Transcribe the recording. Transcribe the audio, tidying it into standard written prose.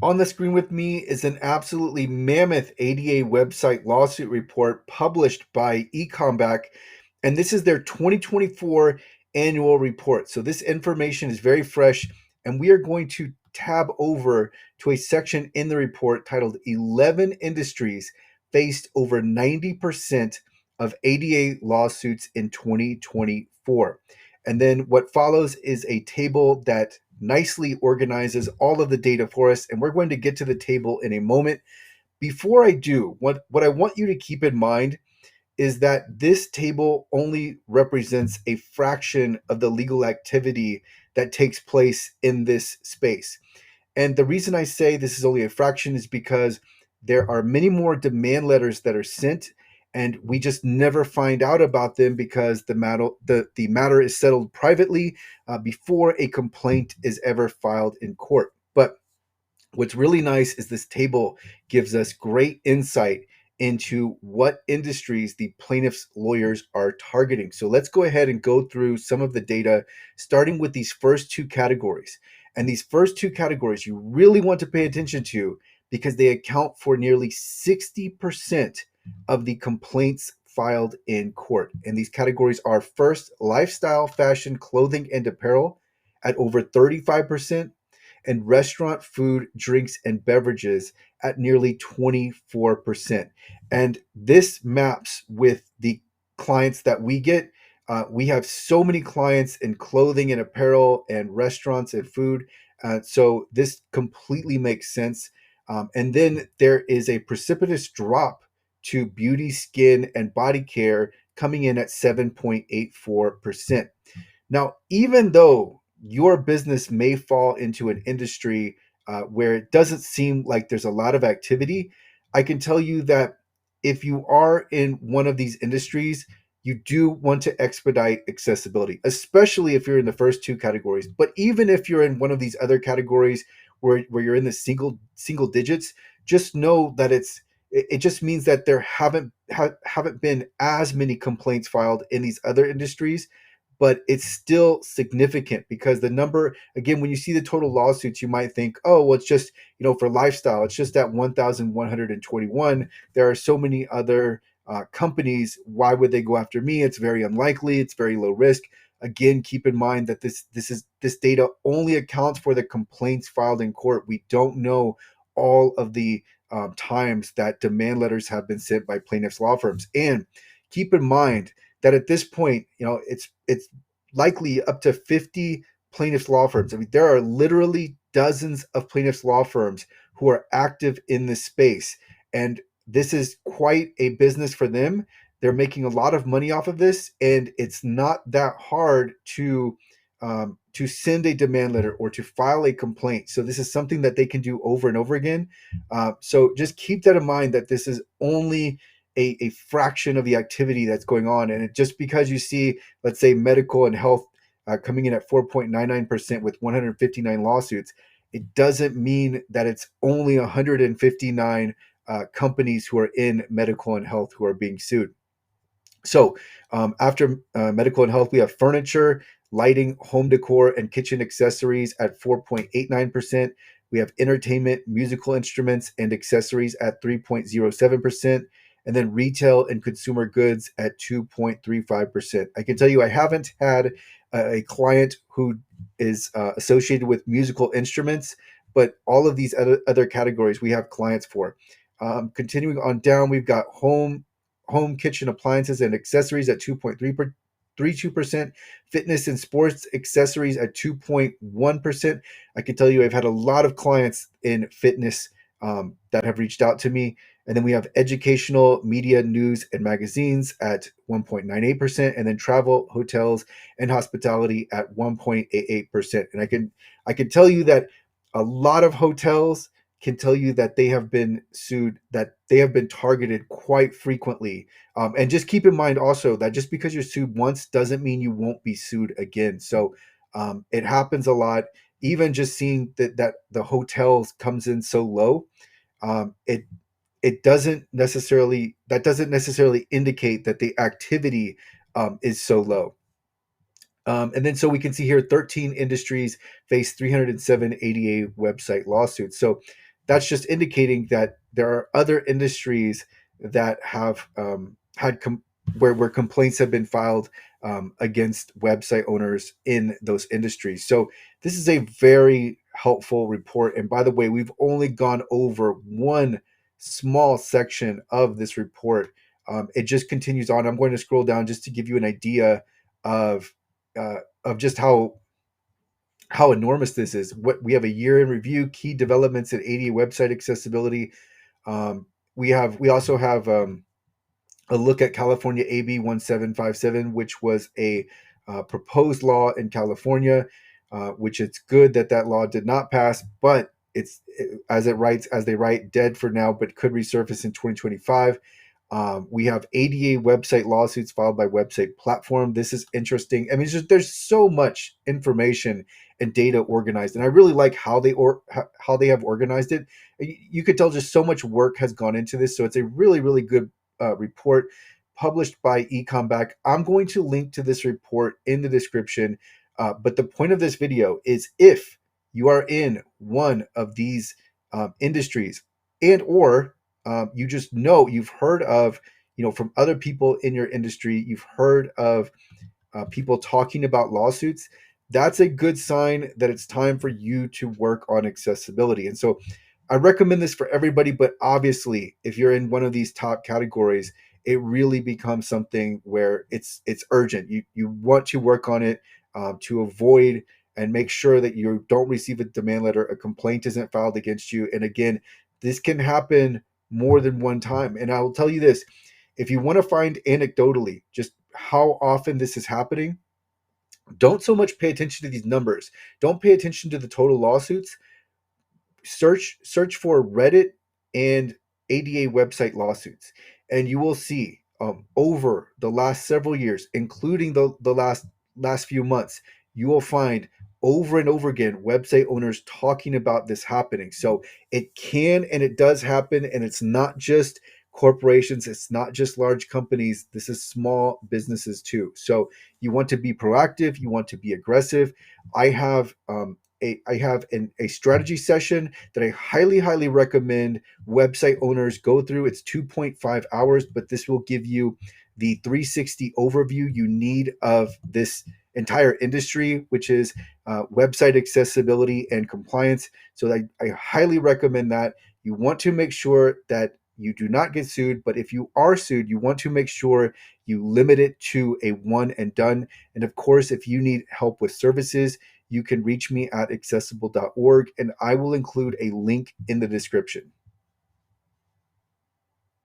On the screen with me is an absolutely mammoth ADA website lawsuit report published by Ecomback, and this is their 2024 annual report. So this information is very fresh, and we are going to tab over to a section in the report titled 11 Industries Faced Over 90% of ADA Lawsuits in 2024. And then what follows is a table that nicely organizes all of the data for us. And we're going to get to the table in a moment. Before I do, what I want you to keep in mind is that this table only represents a fraction of the legal activity that takes place in this space. And the reason I say this is only a fraction is because there are many more demand letters that are sent, and we just never find out about them because the matter is settled privately before a complaint is ever filed in court. But what's really nice is this table gives us great insight into what industries the plaintiffs' lawyers are targeting. So let's go ahead and go through some of the data, starting with these first two categories. And these first two categories you really want to pay attention to because they account for nearly 60% of the complaints filed in court. And these categories are first, lifestyle, fashion, clothing, and apparel at over 35%, and restaurant, food, drinks, and beverages at nearly 24%. And this maps with the clients that we get. We have so many clients in clothing and apparel and restaurants and food. So this completely makes sense. And then there is a precipitous drop to beauty, skin, and body care coming in at 7.84%. Now, even though your business may fall into an industry where it doesn't seem like there's a lot of activity, I can tell you that if you are in one of these industries, you do want to expedite accessibility, especially if you're in the first two categories. But even if you're in one of these other categories where you're in the single digits, just know that it just means that there haven't been as many complaints filed in these other industries, but it's still significant because the number, again, when you see the total lawsuits, you might think, oh, well, it's just, for lifestyle, it's just at 1,121. There are so many other companies. Why would they go after me? It's very unlikely. It's very low risk. Again, keep in mind that this data only accounts for the complaints filed in court. We don't know all of the times that demand letters have been sent by plaintiffs' law firms. And keep in mind that at this point, it's likely up to 50 plaintiffs' law firms. I mean, there are literally dozens of plaintiffs' law firms who are active in this space. And this is quite a business for them. They're making a lot of money off of this, and it's not that hard to send a demand letter or to file a complaint. So this is something that they can do over and over again. So just keep that in mind that this is only a fraction of the activity that's going on. And just because you see, let's say, medical and health coming in at 4.99% with 159 lawsuits, it doesn't mean that it's only 159 companies who are in medical and health who are being sued. So after medical and health, we have furniture, lighting, home decor, and kitchen accessories at 4.89%. We have entertainment, musical instruments, and accessories at 3.07%. And then retail and consumer goods at 2.35%. I can tell you, I haven't had a client who is associated with musical instruments, but all of these other categories we have clients for. Continuing on down, we've got home kitchen appliances and accessories at 2.32%, fitness and sports accessories at 2.1%. I can tell you I've had a lot of clients in fitness that have reached out to me. And then we have educational, media, news, and magazines at 1.98%, and then travel, hotels, and hospitality at 1.88%. And I can tell you that a lot of hotels can tell you that they have been sued, that they have been targeted quite frequently. And just keep in mind also that just because you're sued once doesn't mean you won't be sued again. So it happens a lot. Even just seeing that the hotels comes in so low, it doesn't necessarily indicate that the activity is so low. And then so we can see here 13 industries face 307 ADA website lawsuits. So that's just indicating that there are other industries that have where complaints have been filed against website owners in those industries. So this is a very helpful report. And by the way, we've only gone over one small section of this report. It just continues on. I'm going to scroll down just to give you an idea of just how enormous this is. What we have: a year in review, key developments in ADA website accessibility. We also have a look at California AB 1757, which was a proposed law in California, which it's good that that law did not pass, but as they write, dead for now, but could resurface in 2025. We have ADA website lawsuits filed by website platform. This is interesting. I mean, there's so much information and data organized, and I really like how how they have organized it. You could tell just so much work has gone into this, so it's a really really good report published by Ecomback. I'm going to link to this report in the description. But the point of this video is, if you are in one of these industries, and or you just know, you've heard of, from other people in your industry, you've heard of people talking about lawsuits, that's a good sign that it's time for you to work on accessibility. And so I recommend this for everybody, but obviously, if you're in one of these top categories, it really becomes something where it's urgent. You want to work on it to avoid and make sure that you don't receive a demand letter, a complaint isn't filed against you. And again, this can happen more than one time. And I will tell you this: if you want to find anecdotally just how often this is happening, don't so much pay attention to these numbers. Don't pay attention to the total lawsuits. Search for Reddit and ADA website lawsuits, and you will see over the last several years, including the last few months, you will find over and over again website owners talking about this happening. So it can and it does happen, and it's not just corporations, it's not just large companies, this is small businesses too. So you want to be proactive, you want to be aggressive. I have a strategy session that I highly, highly recommend website owners go through. It's 2.5 hours, but this will give you the 360 overview you need of this entire industry, which is website accessibility and compliance. So I highly recommend that. You want to make sure that you do not get sued, but if you are sued, you want to make sure you limit it to a one and done. And of course, if you need help with services, you can reach me at accessible.org, and I will include a link in the description.